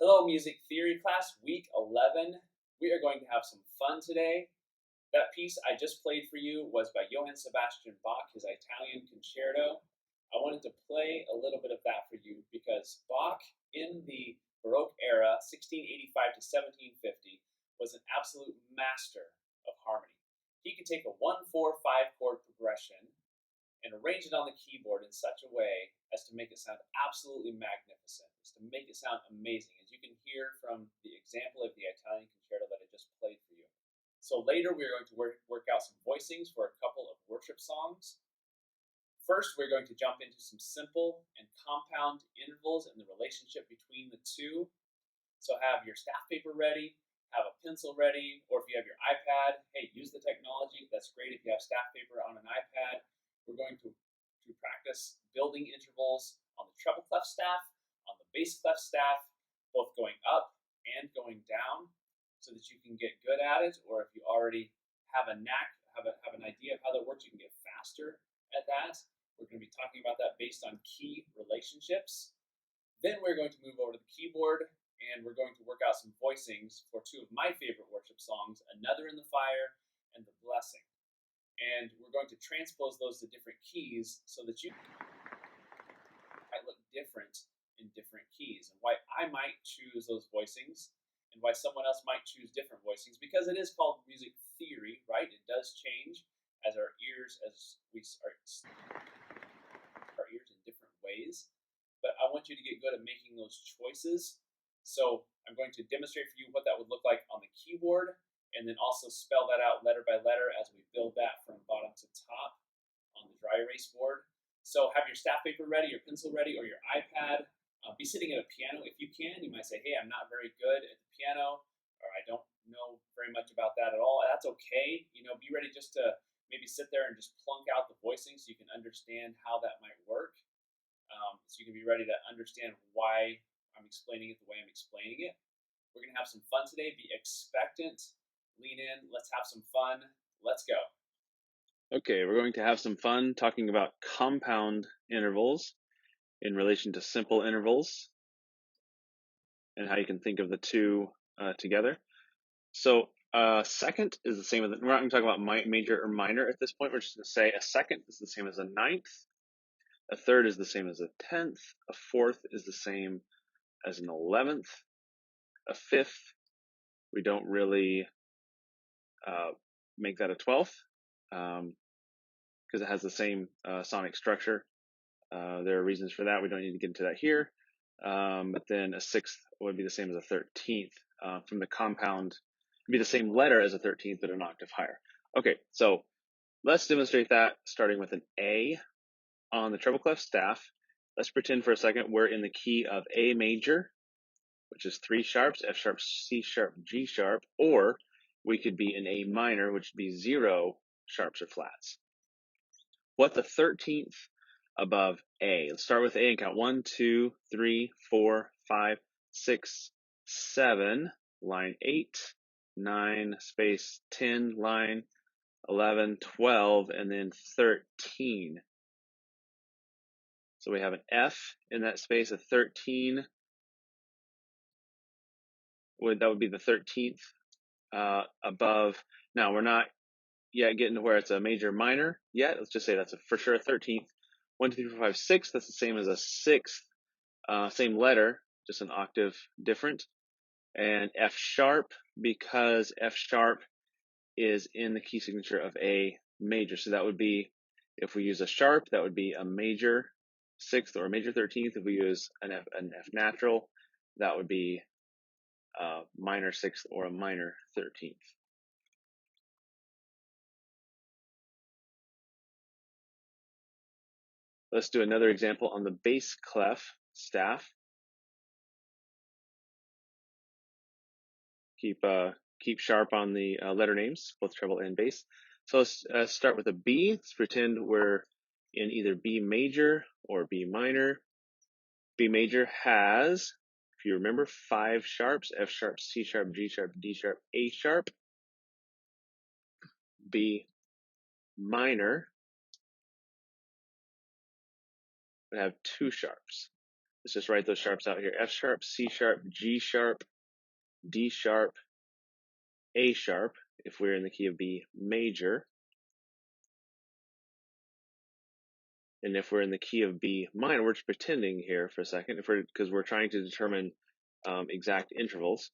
Hello, music theory class, week 11. We are going to have some fun today. That piece I just played for you was by Johann Sebastian Bach, his Italian concerto. I wanted to play a little bit of that for you because Bach, in the Baroque era, 1685 to 1750, was an absolute master of harmony. He could take a 1-4-5 chord progression and arrange it on the keyboard in such a way as to make it sound absolutely magnificent, as to make it sound amazing, as you can hear from the example of the Italian concerto that I just played for you. So later we're going to work out some voicings for a couple of worship songs. First, we're going to jump into some simple and compound intervals and the relationship between the two. So have your staff paper ready, have a pencil ready, or if you have your iPad, hey, use the technology. That's great if you have staff paper on an iPad. We're going to practice building intervals on the treble clef staff, on the bass clef staff, both going up and going down, so that you can get good at it, or if you already have a knack, have an idea of how that works, you can get faster at that. We're going to be talking about that based on key relationships. Then we're going to move over to the keyboard, and we're going to work out some voicings for two of my favorite worship songs, Another in the Fire and The Blessing. And we're going to transpose those to different keys so that you might look different in different keys, and why I might choose those voicings and why someone else might choose different voicings, because it is called music theory, right? It does change as our ears, as we start our ears in different ways. But I want you to get good at making those choices. So I'm going to demonstrate for you what that would look like on the keyboard, and then also spell that out letter by letter as we build that from bottom to top on the dry erase board. So have your staff paper ready, your pencil ready, or your iPad. Be sitting at a piano if you can. You might say, hey, I'm not very good at the piano, or I don't know very much about that at all. That's okay. Be ready just to maybe sit there and just plunk out the voicing so you can understand how that might work. So you can be ready to understand why I'm explaining it the way I'm explaining it. We're going to have some fun today. Be expectant. Lean in. Let's have some fun. Let's go. Okay, we're going to have some fun talking about compound intervals in relation to simple intervals and how you can think of the two together. So second is the same as, we're not going to talk about major or minor at this point. We're just going to say a second is the same as a ninth. A third is the same as a tenth. A fourth is the same as an 11th. A fifth, we don't really make that a 12th. Because it has the same sonic structure. There are reasons for that. We don't need to get into that here. But then a sixth would be the same as a 13th. From the compound, it'd be the same letter as a 13th, but an octave higher. Okay, so let's demonstrate that starting with an A on the treble clef staff. Let's pretend for a second we're in the key of A major, which is 3 sharps, F sharp, C sharp, G sharp, or we could be in A minor, which would be 0 sharps or flats. What the 13th above A? Let's start with A and count 1, 2, 3, 4, 5, 6, 7, line 8, 9, space 10, line 11, 12, and then 13. So we have an F in that space, a 13. That would be the 13th above. Now we're not yet getting to where it's a major minor yet. Let's just say that's for sure a 13th. 1, 2, 3, 4, 5, 6. That's the same as a 6th, same letter, just an octave different. And F sharp, because F sharp is in the key signature of A major. So that would be, if we use a sharp, that would be a major 6th or a major 13th. If we use an F natural, that would be a minor 6th or a minor 13th. Let's do another example on the bass clef staff. Keep sharp on the letter names, both treble and bass. So let's start with a B. Let's pretend we're in either B major or B minor. B major has, if you remember, 5 sharps: F sharp, C sharp, G sharp, D sharp, A sharp. B minor would have 2 sharps: let's just write those sharps out here. F sharp, C sharp, G sharp, D sharp, A sharp, if we're in the key of B major. And if we're in the key of B minor, we're just pretending here for a second, because we're trying to determine exact intervals.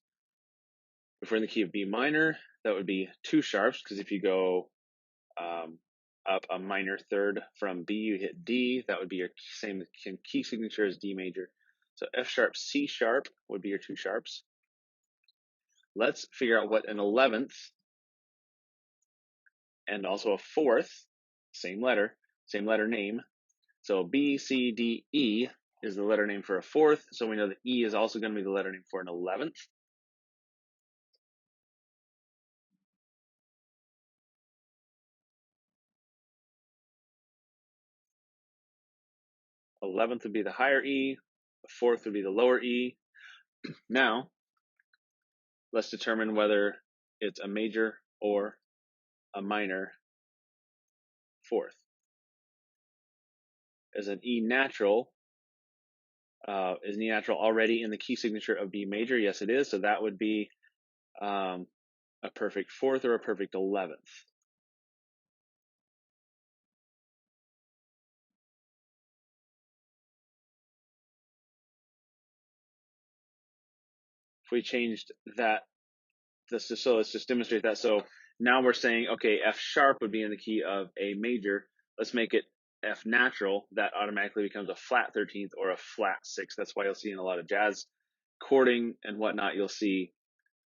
If we're in the key of B minor, that would be 2 sharps, because if you go up a minor third from B, you hit D, that would be your same key signature as D major. So F sharp, C sharp would be your 2 sharps. Let's figure out what an 11th and also a 4th, same letter name. So B, C, D, E is the letter name for a 4th. So we know that E is also going to be the letter name for an 11th. 11th would be the higher E. The 4th would be the lower E. Now, let's determine whether it's a major or a minor 4th. Is an E natural already in the key signature of B major? Yes, it is. So that would be a perfect 4th or a perfect 11th. If we changed that, let's just demonstrate that. So now we're saying, okay, F sharp would be in the key of A major. Let's make it F natural. That automatically becomes a flat 13th or a flat 6th. That's why you'll see in a lot of jazz chording and whatnot, you'll see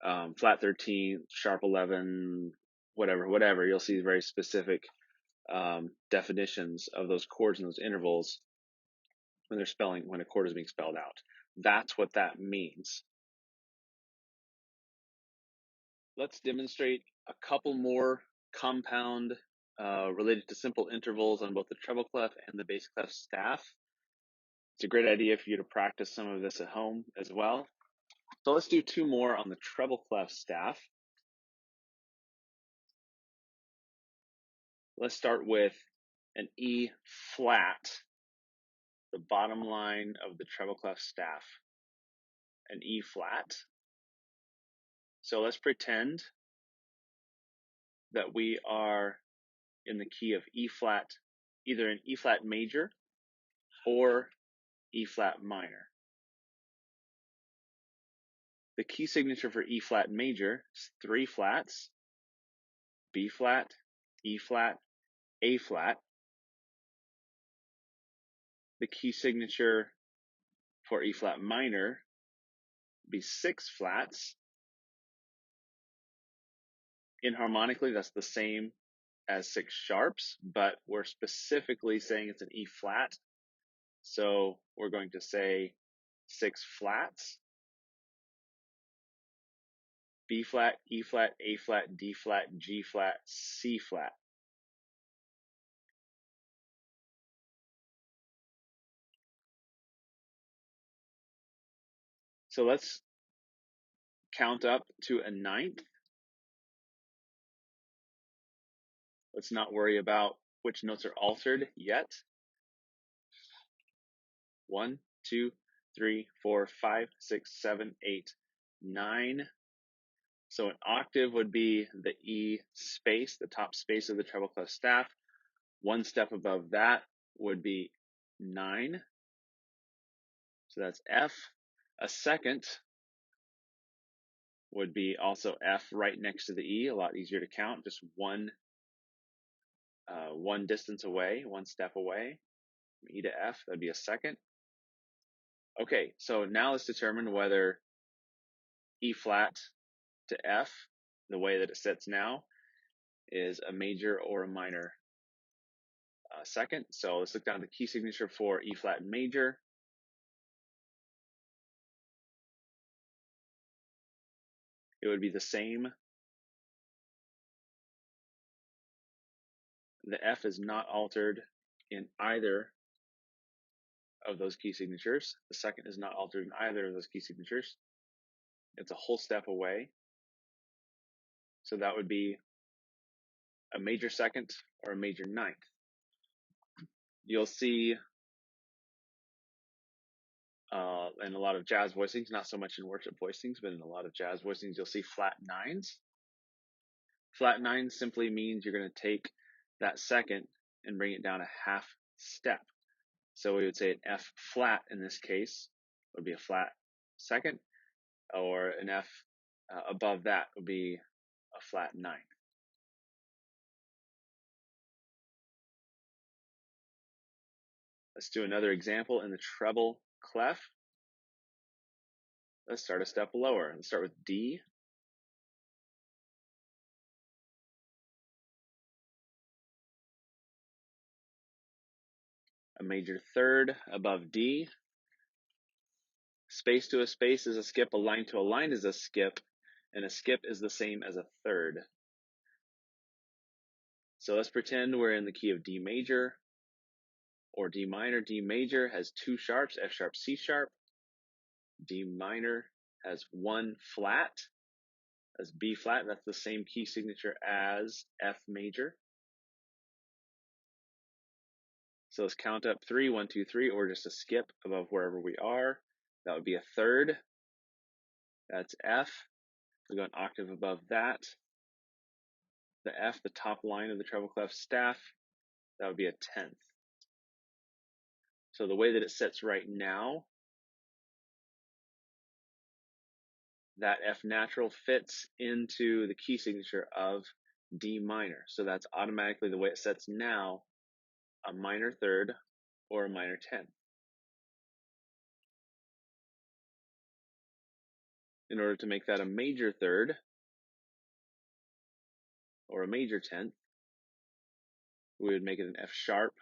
flat 13th, sharp 11, whatever. You'll see very specific definitions of those chords and those intervals when a chord is being spelled out. That's what that means. Let's demonstrate a couple more compound related to simple intervals on both the treble clef and the bass clef staff. It's a great idea for you to practice some of this at home as well. So let's do 2 more on the treble clef staff. Let's start with an E flat, the bottom line of the treble clef staff, an E flat. So let's pretend that we are in the key of E flat, either an E flat major or E flat minor. The key signature for E flat major is 3 flats, B flat, E flat, A flat. The key signature for E flat minor would be 6 flats. Inharmonically, that's the same as 6 sharps, but we're specifically saying it's an E flat. So we're going to say 6 flats, B flat, E flat, A flat, D flat, G flat, C flat. So let's count up to a 9th. Let's not worry about which notes are altered yet. 1, 2, 3, 4, 5, 6, 7, 8, 9. So an octave would be the E space, the top space of the treble clef staff. 1 step above that would be 9. So that's F. A second would be also F right next to the E, a lot easier to count, just one distance away, 1 step away from E to F, that'd be a second. Okay, so now let's determine whether E flat to F, the way that it sits now, is a major or a minor second. So let's look down at the key signature for E flat major. It would be the same. The F is not altered in either of those key signatures. The second is not altered in either of those key signatures. It's a whole step away. So that would be a major second or a major 9th. You'll see in a lot of jazz voicings, not so much in worship voicings, but in a lot of jazz voicings, you'll see flat nines. Flat nines simply means you're going to take that second and bring it down a half step. So we would say an F flat in this case would be a flat second, or an F above that would be a flat nine. Let's do another example in the treble clef. Let's start a step lower. Let's start with D. A major third above D. Space to a space is a skip, a line to a line is a skip, and a skip is the same as a third. So let's pretend we're in the key of D major or D minor. D major has two sharps, F sharp, C sharp. D minor has one flat, as B flat. That's the same key signature as F major. So let's count up 3, 1, 2, 3, or just a skip above wherever we are. That would be a third. That's F. We go an octave above that. The F, the top line of the treble clef staff, that would be a tenth. So the way that it sits right now, that F natural fits into the key signature of D minor. So that's automatically the way it sets now, a minor third or a minor tenth. In order to make that a major third or a major tenth, we would make it an F sharp.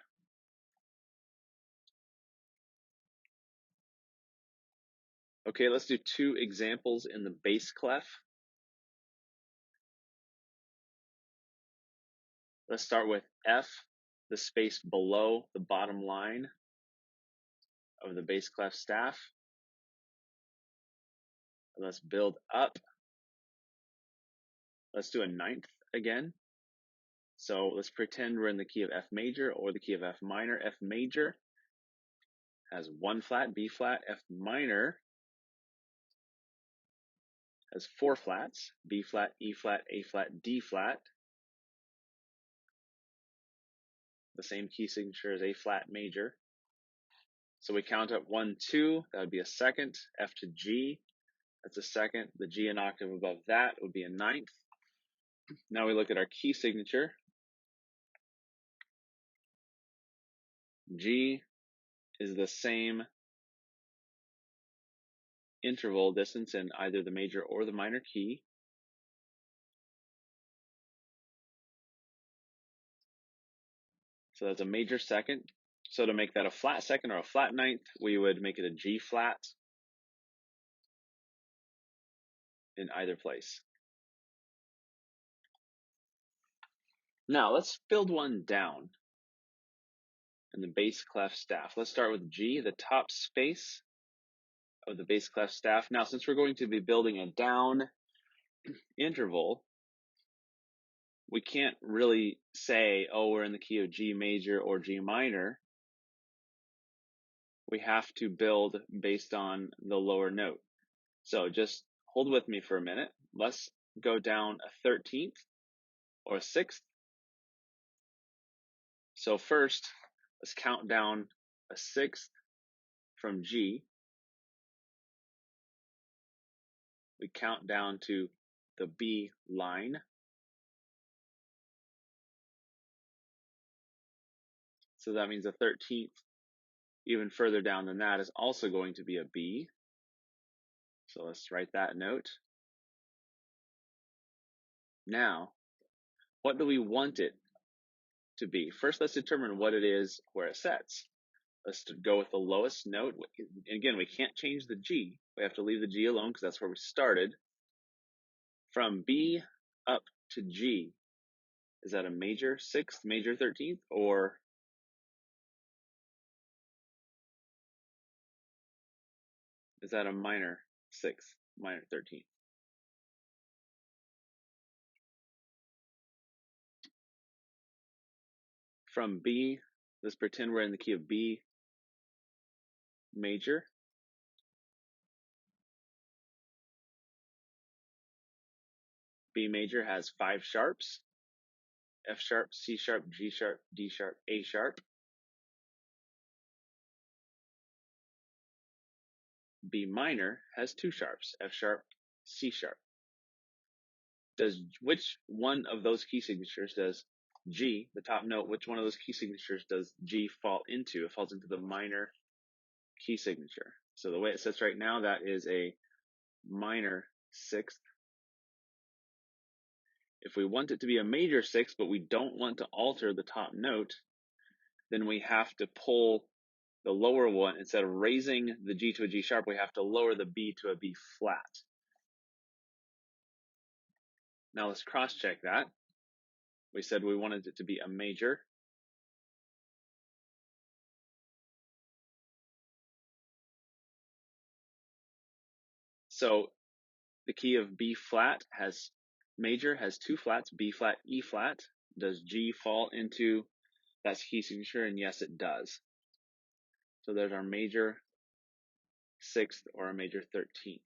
Okay, let's do two examples in the bass clef. Let's start with F, the space below the bottom line of the bass clef staff. And let's build up. Let's do a ninth again. So let's pretend we're in the key of F major or the key of F minor. F major has one flat, B flat. F minor has four flats, B flat, E flat, A flat, D flat. The same key signature as A flat major. So we count up 1, 2, that would be a second. F to G, that's a second. The G an octave above that would be a ninth. Now we look at our key signature. G is the same interval distance in either the major or the minor key. So that's a major second. So to make that a flat second or a flat ninth, we would make it a G flat in either place. Now let's build one down in the bass clef staff. Let's start with G, the top space of the bass clef staff. Now, since we're going to be building a down interval, we can't really say, oh, we're in the key of G major or G minor. We have to build based on the lower note. So just hold with me for a minute. Let's go down a 13th or a 6th. So first, let's count down a 6th from G. We count down to the B line. So that means the 13th, even further down than that, is also going to be a B. So let's write that note. Now, what do we want it to be? First, let's determine what it is where it sets. Let's go with the lowest note. Again, we can't change the G. We have to leave the G alone because that's where we started. From B up to G, is that a major 6th, major 13th, or is that a minor 6th, minor 13th? From B, let's pretend we're in the key of B major. B major has 5 sharps, F sharp, C sharp, G sharp, D sharp, A sharp. B minor has 2 sharps, F sharp, C sharp. Which one of those key signatures does G, the top note, which one of those key signatures does G fall into? It falls into the minor key signature. So the way it sits right now, that is a minor sixth. If we want it to be a major sixth, but we don't want to alter the top note, then we have to pull the lower one. Instead of raising the G to a G sharp, we have to lower the B to a B flat. Now let's cross-check that. We said we wanted it to be a major. So the key of B flat has, major has 2 flats, B flat, E flat. Does G fall into that key signature? And yes, it does. So there's our major sixth or a major 13th.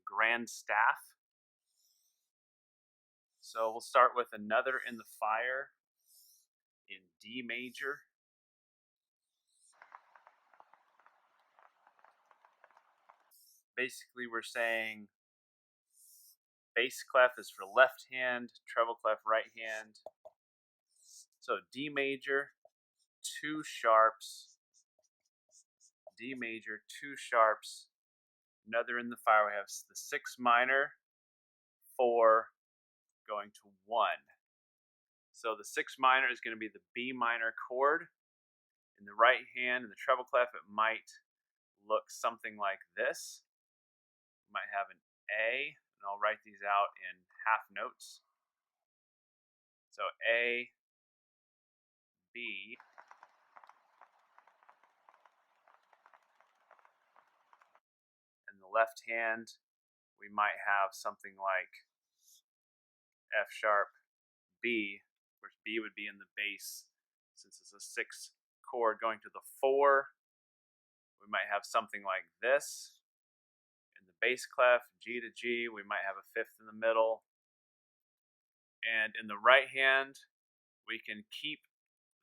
grand staff. So we'll start with Another in the Fire in D major. Basically, we're saying bass clef is for left hand, treble clef right hand. So D major, 2 sharps, D major, 2 sharps, Another in the Fire. We have the 6 minor, 4, going to 1. So the 6 minor is going to be the B minor chord. In the right hand, in the treble clef, it might look something like this. We might have an A, and I'll write these out in half notes. So A, B, and the left hand, we might have something like F sharp, B, where B would be in the bass. Since it's a 6 chord going to the 4, we might have something like this. In the bass clef, G to G, we might have a 5th in the middle. And in the right hand, we can keep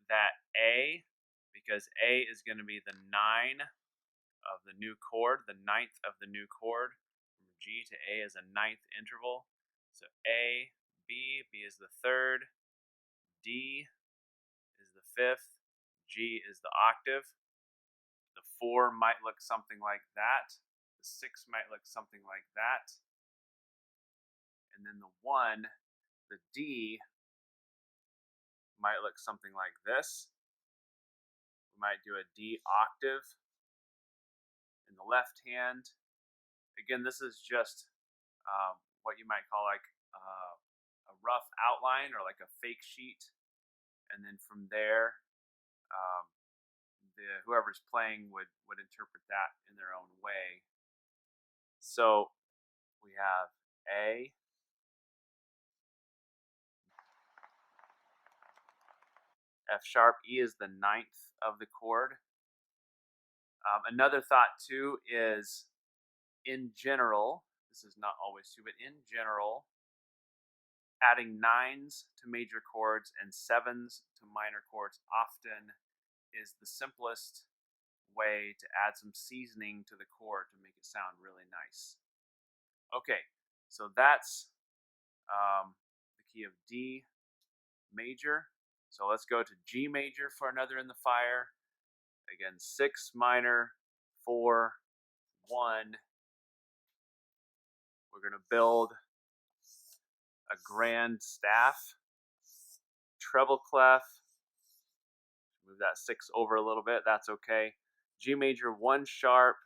that A, because A is going to be the 9 of the new chord, the 9th of the new chord. From G to A is a 9th interval. So A, B, B is the 3rd, D is the 5th, G is the octave. The 4 might look something like that. The 6 might look something like that. And then the 1, the D, might look something like this. We might do a D octave in the left hand. Again, this is just what you might call like a rough outline or like a fake sheet. And then from there, whoever's playing would interpret that in their own way. So we have A, F sharp, E is the 9th of the chord. Another thought too is, in general, this is not always true, but in general, adding 9s to major chords and 7s to minor chords often is the simplest way to add some seasoning to the chord to make it sound really nice. Okay, so that's the key of D major. So let's go to G major for Another in the Fire. Again, 6 minor, 4, 1. We're going to build a grand staff, treble clef. Move that 6 over a little bit, that's okay. G major, 1 sharp,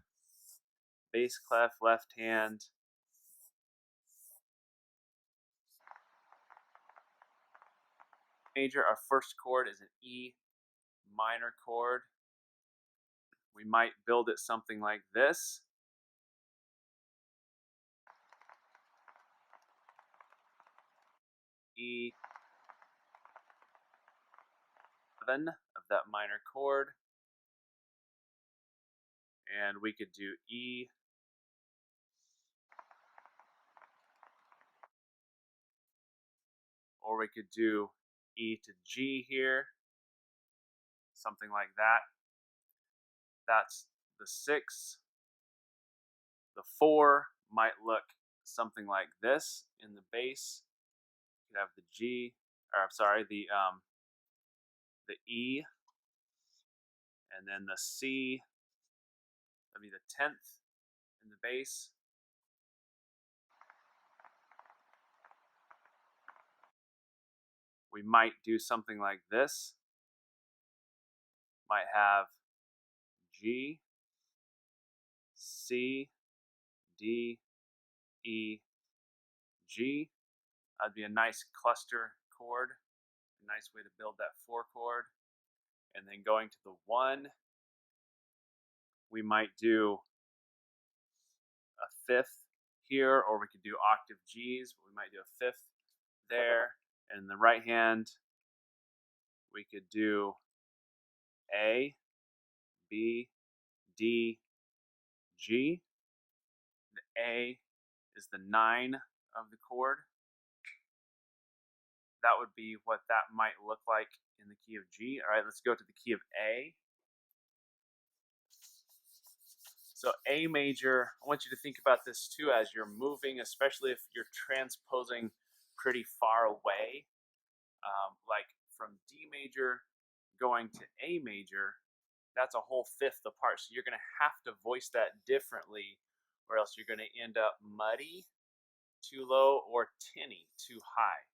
bass clef, left hand. Major, our first chord is an E minor chord. We might build it something like this. E, 7 of that minor chord. And we could do E, or we could do E to G here, something like that. That's the 6. The 4 might look something like this in the bass. You could have the G, or I'm sorry, the E, and then the C. That'd be the 10th in the bass. We might do something like this. Might have G, C, D, E, G. That'd be a nice cluster chord, a nice way to build that 4 chord. And then going to the 1, we might do a 5th here, or we could do octave Gs, but we might do a 5th there. And in the right hand, we could do A, B, D, G. The A is the 9 of the chord. That would be what that might look like in the key of G. All right, let's go to the key of A. So A major, I want you to think about this too as you're moving, especially if you're transposing pretty far away, like from D major going to A major, that's a whole fifth apart. So you're going to have to voice that differently, or else you're going to end up muddy, too low, or tinny, too high.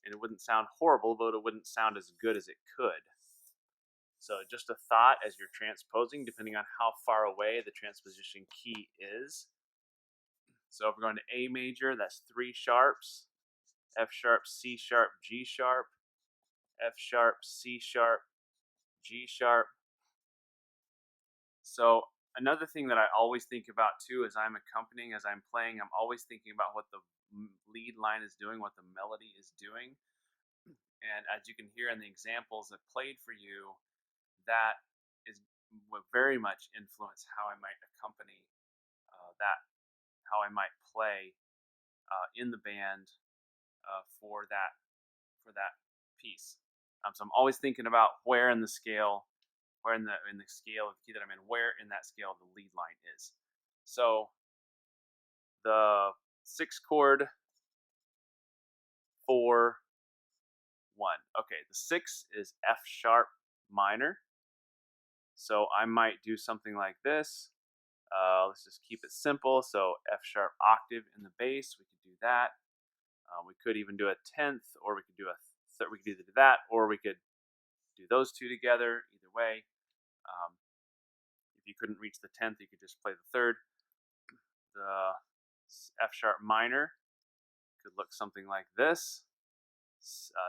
And it wouldn't sound horrible, but it wouldn't sound as good as it could. So just a thought as you're transposing, depending on how far away the transposition key is. So if we're going to A major, that's 3 sharps, F sharp, C sharp, G sharp, F sharp, C sharp, G sharp. So another thing that I always think about too as I'm accompanying, as I'm playing, I'm always thinking about what the lead line is doing, what the melody is doing. And as you can hear in the examples I played for you, that is will very much influence how I might accompany that, how I might play in the band for that piece. So I'm always thinking about where in the scale, where in the scale of the key that I'm in, where in that scale the lead line is. So the 6 chord 4 1. Okay, the 6 is F sharp minor. So I might do something like this. Let's just keep it simple. So F sharp octave in the bass, we could do that. We could even do a 10th, or we could do a third. We could either do that, or we could do those two together. Either way, if you couldn't reach the 10th, you could just play the third. The F sharp minor could look something like this: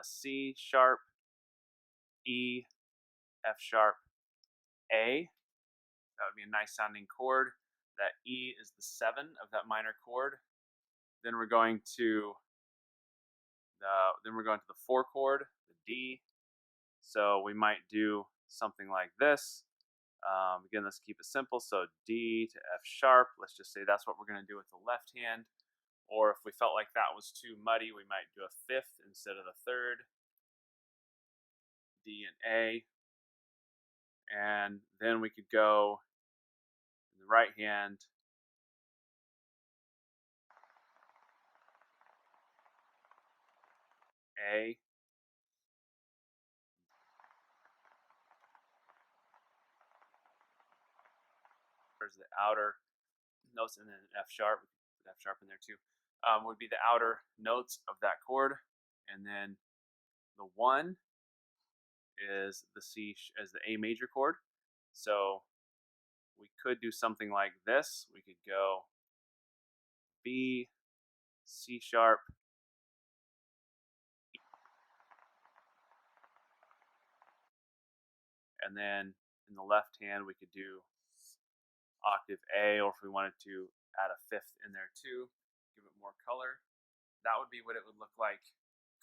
C sharp, E, F sharp, A. That would be a nice sounding chord. That E is the 7 of that minor chord. Then we're going to the 4 chord, the D. So we might do something like this. Again, let's keep it simple. So D to F sharp. Let's just say that's what we're going to do with the left hand. Or if we felt like that was too muddy, we might do a 5th instead of the 3rd. D and A. And then we could go in the right hand. A. There's the outer notes, and then F sharp. We could put F sharp in there too. Would be the outer notes of that chord, and then the 1 is the A major chord. So we could do something like this. We could go B, C sharp, E, and then in the left hand we could do octave A, or if we wanted to add a 5th in there too, give it more color. That would be what it would look like,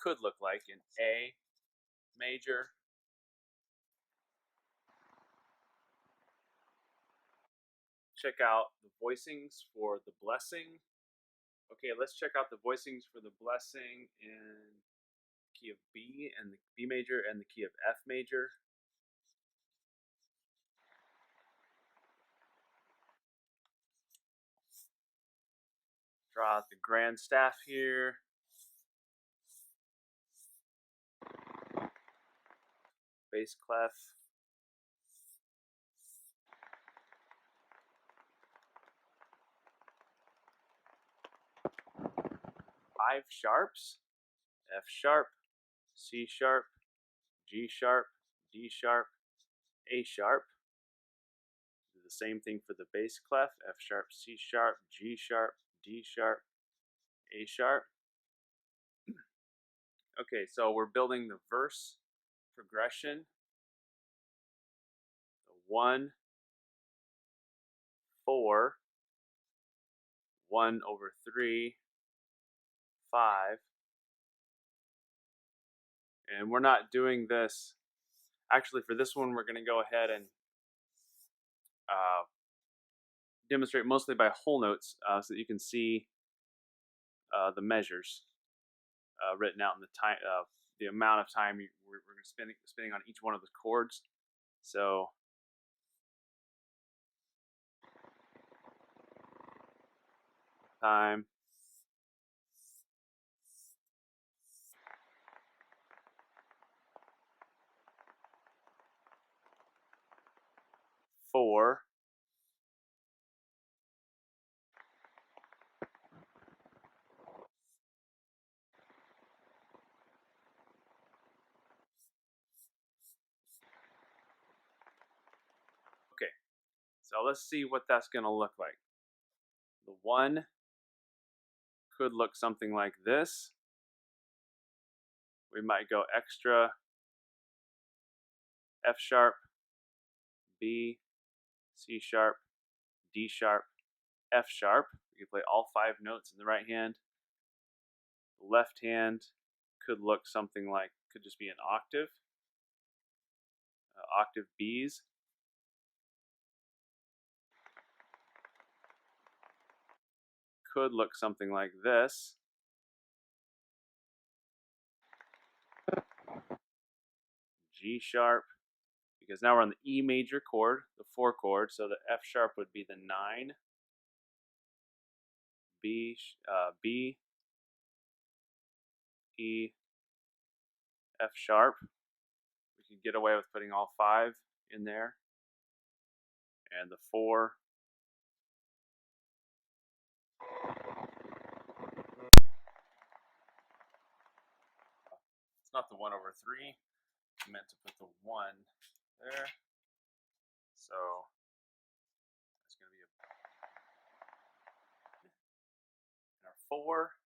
could look like in A major. Check out the voicings for the blessing. Okay, let's check out the voicings for the blessing in key of B and the B major and the key of F major. Draw out the grand staff here. Bass clef. Five sharps: F sharp, C sharp, G sharp, D sharp, A sharp. Do the same thing for the bass clef: F sharp, C sharp, G sharp, D sharp, A sharp. Okay, so we're building the verse progression. So 1, 4, 1/3, 5. And we're not doing this. Actually, for this one, we're going to go ahead and demonstrate mostly by whole notes so that you can see the measures written out in the time, the amount of time we're spending on each one of the chords. So time, four, okay. So let's see what that's going to look like. The 1 could look something like this. We might go extra F sharp, B, C sharp, D sharp, F sharp. You can play all 5 notes in the right hand. The left hand could look something like, could just be an octave, octave Bs. Could look something like this. G sharp, because now we're on the E major chord, the 4 chord, so the F sharp would be the 9. B, E, F sharp. We can get away with putting all 5 in there. And the 4. It's not the 1/3. I meant to put the 1 there. So that's going to be our 4.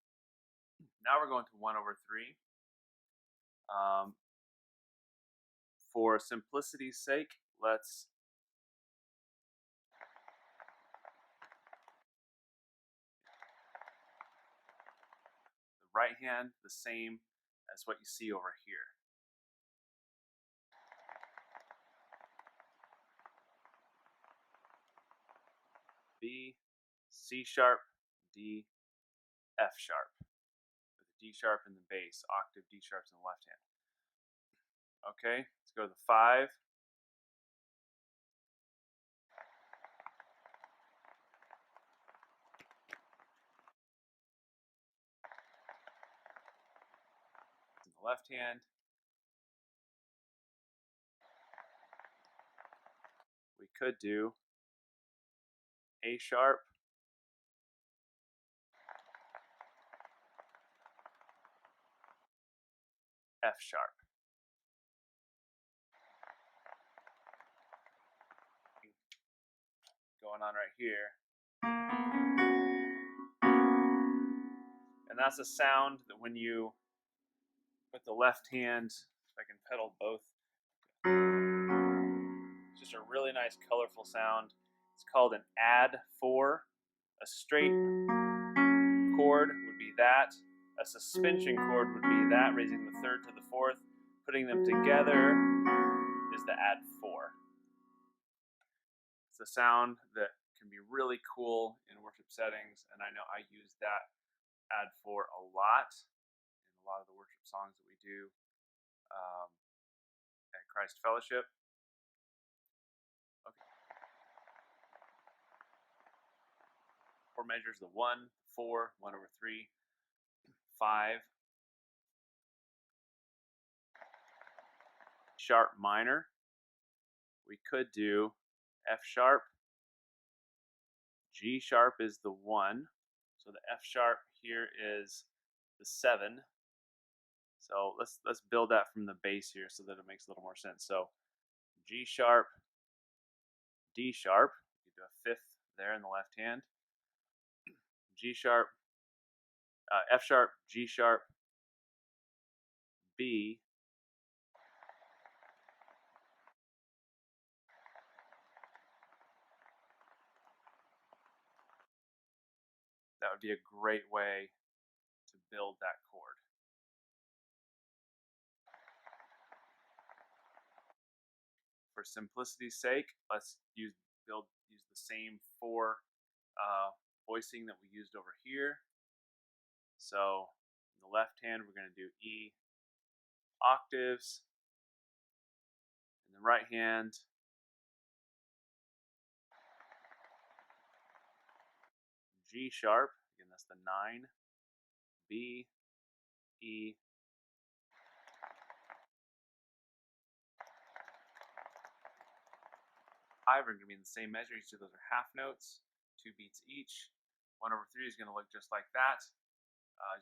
Now we're going to 1/3. For simplicity's sake, let's the right hand the same as what you see over here. B, C sharp, D, F sharp. With the D sharp in the bass, octave D sharps in the left hand. Okay, let's go to the 5. In the left hand. We could do A sharp, F sharp. Going on right here. And that's a sound that when you put the left hand, if I can pedal both, it's just a really nice colorful sound. It's called an add 4. A straight chord would be that. A suspension chord would be that, raising the 3rd to the 4th. Putting them together is the add 4. It's a sound that can be really cool in worship settings, and I know I use that add 4 a lot in a lot of the worship songs that we do at Christ Fellowship. Okay. 4 measures: the 1, 4, 1/3, 5. Sharp minor. We could do F sharp. G sharp is the 1. So the F sharp here is the 7. So let's build that from the bass here so that it makes a little more sense. So G sharp, D sharp. You do a 5th there in the left hand. G sharp, F sharp, G sharp, B, that would be a great way to build that chord. For simplicity's sake, let's use the same 4 voicing that we used over here. So in the left hand, we're going to do E octaves. In the right hand, G sharp. Again, that's the 9. B, E, are going to be in the same measure. Each of those are half notes, 2 beats each. 1/3 is going to look just like that,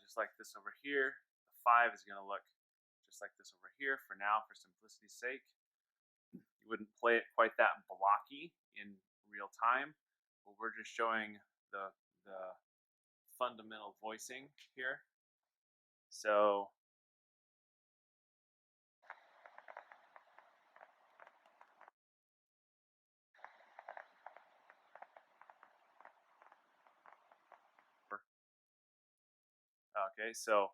just like this over here. The 5 is going to look just like this over here. For now, for simplicity's sake, you wouldn't play it quite that blocky in real time, but we're just showing the fundamental voicing here. So okay, so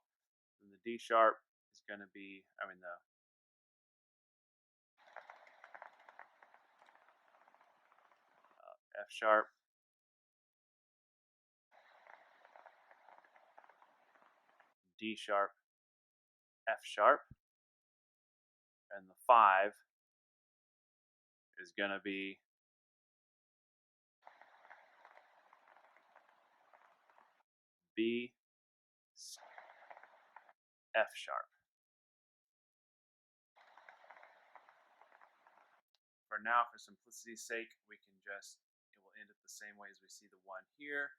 the D sharp is going to be, the F sharp, D sharp, F sharp, and the 5 is going to be B, C, F sharp. For now, for simplicity's sake, we can just, it will end up the same way as we see the 1 here.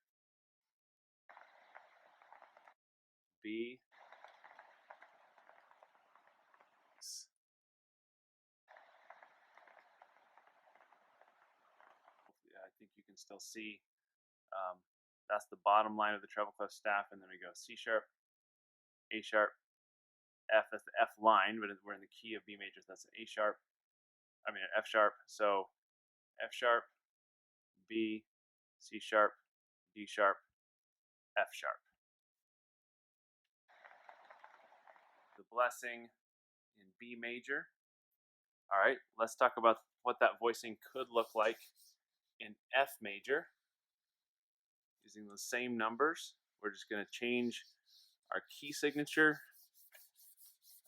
B, I think you can still see that's the bottom line of the treble clef staff, and then we go C sharp, A sharp, F. That's the F line, but we're in the key of B major. So that's an A sharp. F sharp. So F sharp, B, C sharp, D sharp, F sharp. The blessing in B major. All right, let's talk about what that voicing could look like in F major. Using the same numbers, we're just going to change our key signature.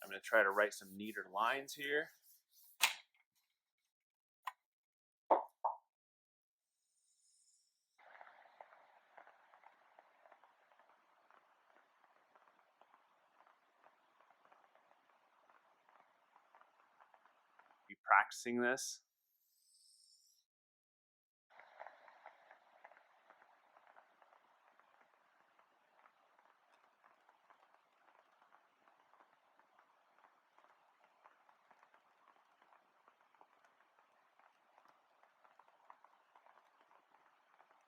I'm going to try to write some neater lines here. Be practicing this.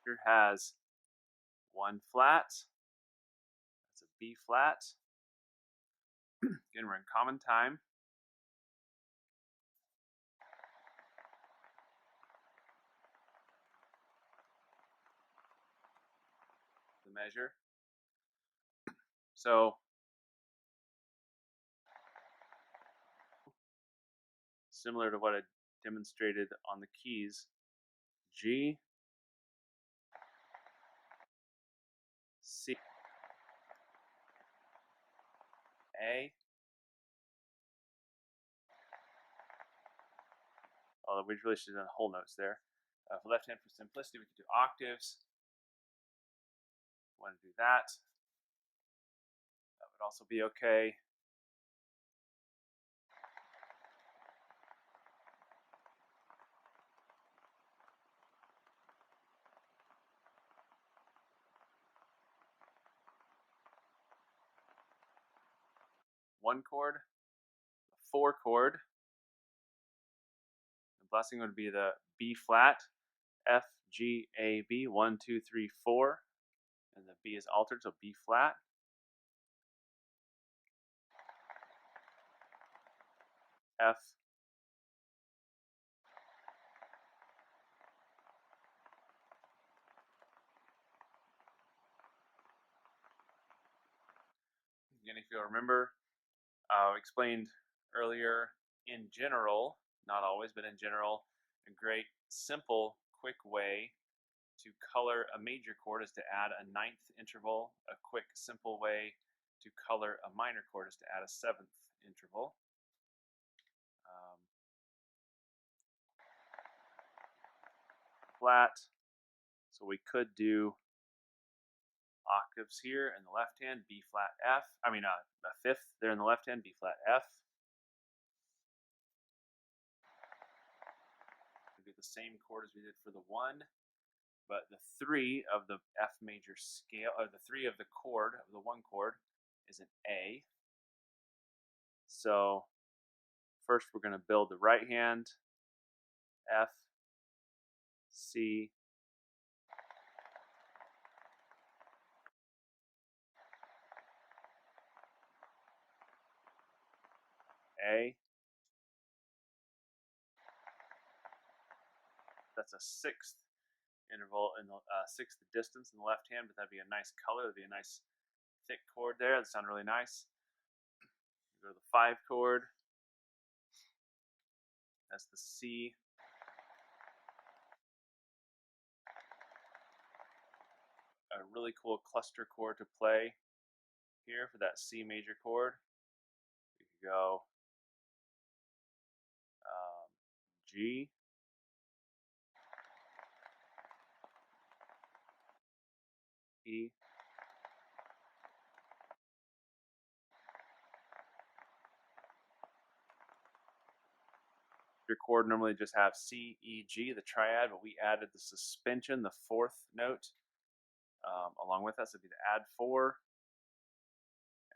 Here has 1 flat. That's a B flat. Again, we're in common time. The measure. So similar to what I demonstrated on the keys, G, C, A. Although we really should have done whole notes there. For left hand, for simplicity, we could do octaves. Want to do that. That would also be okay. One chord, a 4 chord. The blessing would be the B flat, F, G, A, B, 1, 2, 3, 4. And the B is altered, so B flat. F, and if you'll remember, I explained earlier, in general, not always, but in general, a great, simple, quick way to color a major chord is to add a 9th interval. A quick, simple way to color a minor chord is to add a 7th interval. Flat. So we could do octaves here in the left hand, B flat F. I mean, a 5th there in the left hand, B flat F. We do the same chord as we did for the 1, but the 3 of the F major scale, or the 3 of the chord of the 1 chord, is an A. So first we're going to build the right hand, F, C, A. That's a 6th interval in the 6th distance in the left hand, but that'd be a nice color. That'd be a nice thick chord there. That sounds really nice. Go to the 5 chord. That's the C. A really cool cluster chord to play here for that C major chord. We could go G, E, your chord normally just have C, E, G, the triad, but we added the suspension, the 4th note, along with that. So it'd be the add 4,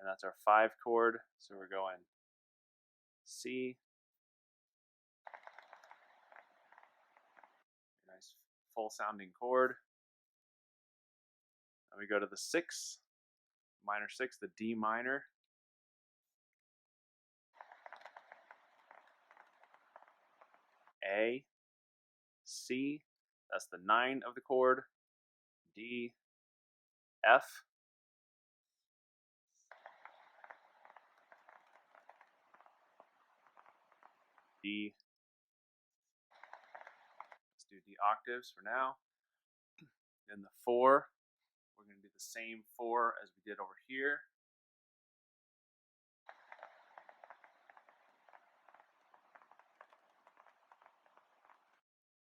and that's our 5 chord. So we're going C, nice full sounding chord. And we go to the 6, minor 6, the D minor. A, C, that's the 9 of the chord, D, F, D. Let's do D octaves for now. Then the 4, we're going to do the same 4 as we did over here.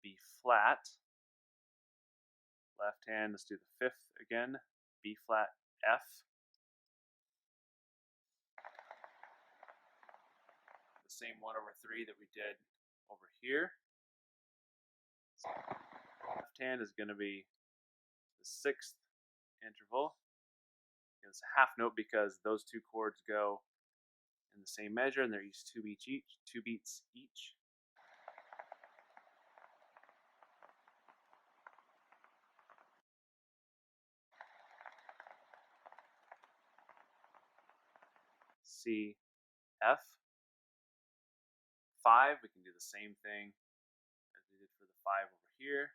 B flat. Left hand, let's do the 5th again. B flat F. The same 1 over 3 that we did over here. So left hand is going to be the 6th interval. It's a half note because those 2 chords go in the same measure and they're each 2 beats each. 2 beats each. C, F. 5, we can do the same thing as we did for the 5 over here.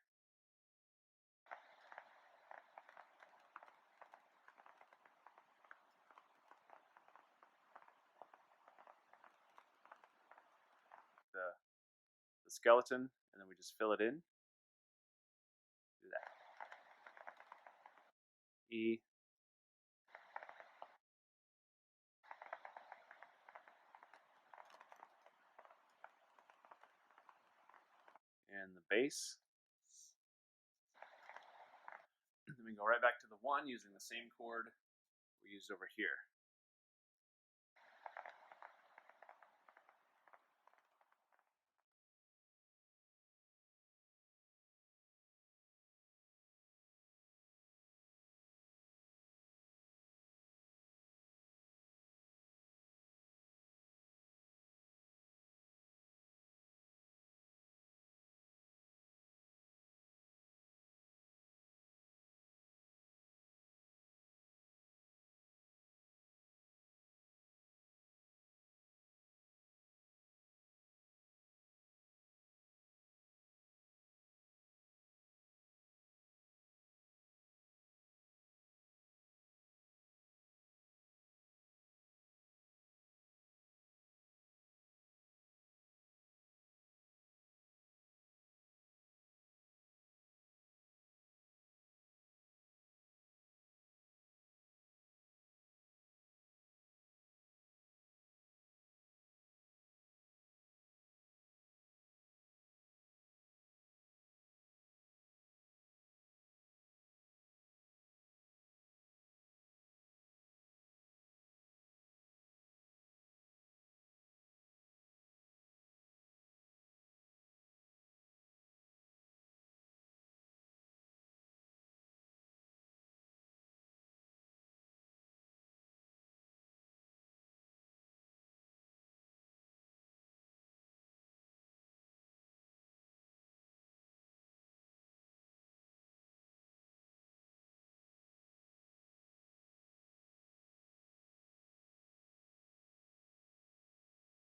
The skeleton, and then we just fill it in. Do that. E, and the bass. Then we go right back to the 1 using the same chord we used over here.